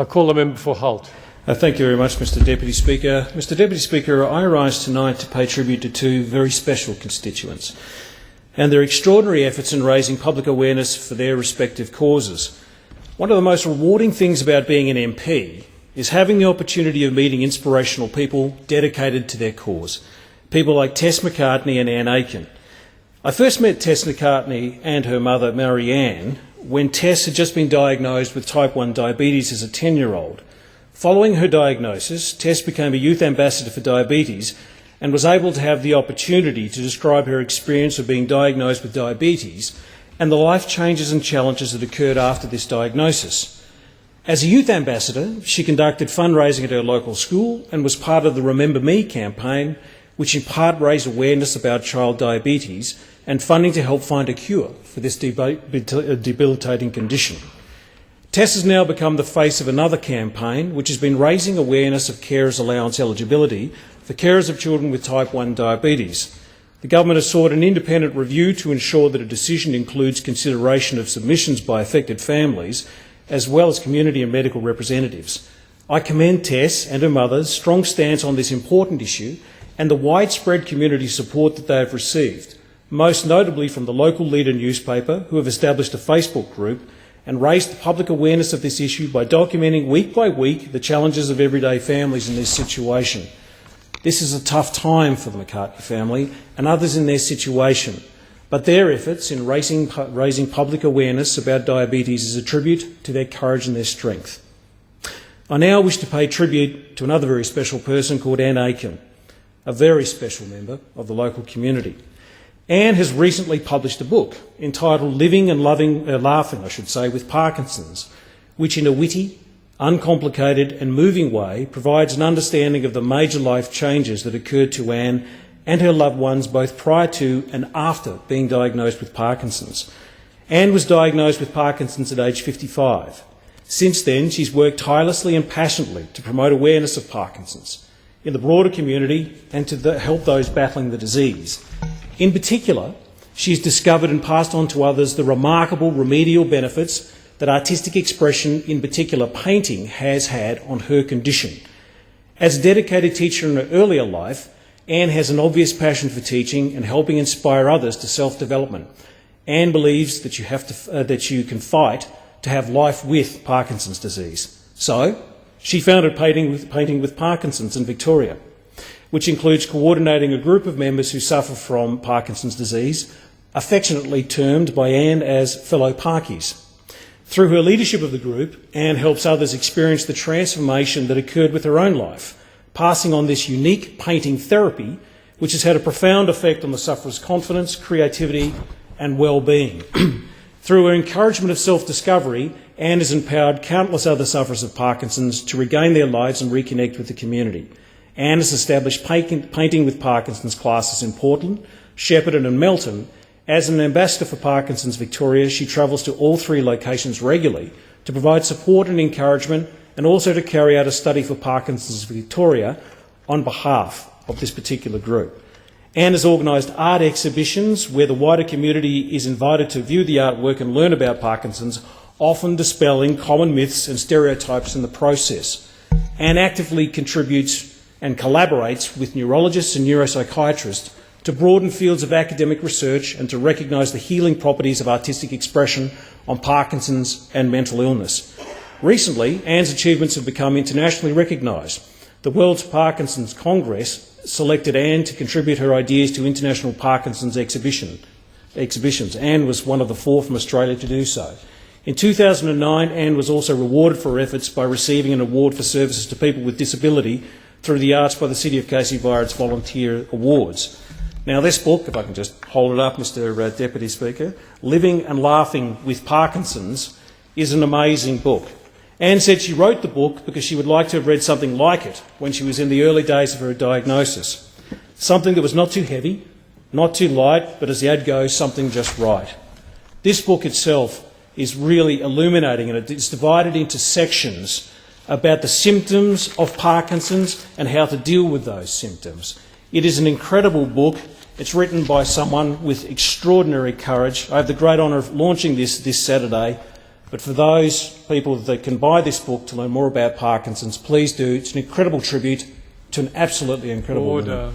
I call the member for Holt. Thank you very much, Mr Deputy Speaker. Mr Deputy Speaker, I rise tonight to pay tribute to two very special constituents and their extraordinary efforts in raising public awareness for their respective causes. One of the most rewarding things about being an MP is having the opportunity of meeting inspirational people dedicated to their cause, people like Tess Macartney and Atkin. I first met Tess Macartney and her mother, Marianne, when Tess had just been diagnosed with type 1 diabetes as a 10-year-old. Following her diagnosis, Tess became a youth ambassador for diabetes and was able to have the opportunity to describe her experience of being diagnosed with diabetes and the life changes and challenges that occurred after this diagnosis. As a youth ambassador, she conducted fundraising at her local school and was part of the Remember Me campaign, which in part raised awareness about child diabetes and funding to help find a cure for this debilitating condition. Tess has now become the face of another campaign which has been raising awareness of carers allowance eligibility for carers of children with type 1 diabetes. The government has sought an independent review to ensure that a decision includes consideration of submissions by affected families as well as community and medical representatives. I commend Tess and her mother's strong stance on this important issue and the widespread community support that they have received, most notably from the local leader newspaper, who have established a Facebook group and raised the public awareness of this issue by documenting week by week the challenges of everyday families in this situation. This is a tough time for the Macartney family and others in their situation, but their efforts in raising public awareness about diabetes is a tribute to their courage and their strength. I now wish to pay tribute to another very special person called Atkin, a very special member of the local community. Anne has recently published a book entitled Living and Laughing with Parkinson's, which in a witty, uncomplicated and moving way provides an understanding of the major life changes that occurred to Anne and her loved ones both prior to and after being diagnosed with Parkinson's. Anne was diagnosed with Parkinson's at age 55. Since then, she's worked tirelessly and passionately to promote awareness of Parkinson's in the broader community and to help those battling the disease. In particular, she's discovered and passed on to others the remarkable remedial benefits that artistic expression, in particular painting, has had on her condition. As a dedicated teacher in her earlier life, Anne has an obvious passion for teaching and helping inspire others to self-development. Anne believes that you can fight to have life with Parkinson's disease. So, she founded Painting with Parkinson's in Victoria, which includes coordinating a group of members who suffer from Parkinson's disease, affectionately termed by Anne as fellow Parkies. Through her leadership of the group, Anne helps others experience the transformation that occurred with her own life, passing on this unique painting therapy, which has had a profound effect on the sufferer's confidence, creativity and well-being. Through her encouragement of self-discovery, Anne has empowered countless other sufferers of Parkinson's to regain their lives and reconnect with the community. Anne has established Painting with Parkinson's classes in Portland, Shepparton and Melton. As an ambassador for Parkinson's Victoria, she travels to all three locations regularly to provide support and encouragement and also to carry out a study for Parkinson's Victoria on behalf of this particular group. Anne has organised art exhibitions where the wider community is invited to view the artwork and learn about Parkinson's, often dispelling common myths and stereotypes in the process. Anne actively contributes and collaborates with neurologists and neuropsychiatrists to broaden fields of academic research and to recognise the healing properties of artistic expression on Parkinson's and mental illness. Recently, Anne's achievements have become internationally recognised. The World's Parkinson's Congress selected Anne to contribute her ideas to international Parkinson's exhibitions. Anne was one of the 4 from Australia to do so. In 2009, Anne was also rewarded for her efforts by receiving an award for services to people with disability through the arts by the City of Casey via its volunteer awards. Now this book, if I can just hold it up, Mr Deputy Speaker, Living and Laughing with Parkinson's, is an amazing book. Anne said she wrote the book because she would like to have read something like it when she was in the early days of her diagnosis. Something that was not too heavy, not too light, but as the ad goes, something just right. This book itself is really illuminating, and it's divided into sections about the symptoms of Parkinson's and how to deal with those symptoms. It is an incredible book. It's written by someone with extraordinary courage. I have the great honour of launching this Saturday. But for those people that can buy this book to learn more about Parkinson's, please do. It's an incredible tribute to an absolutely incredible woman.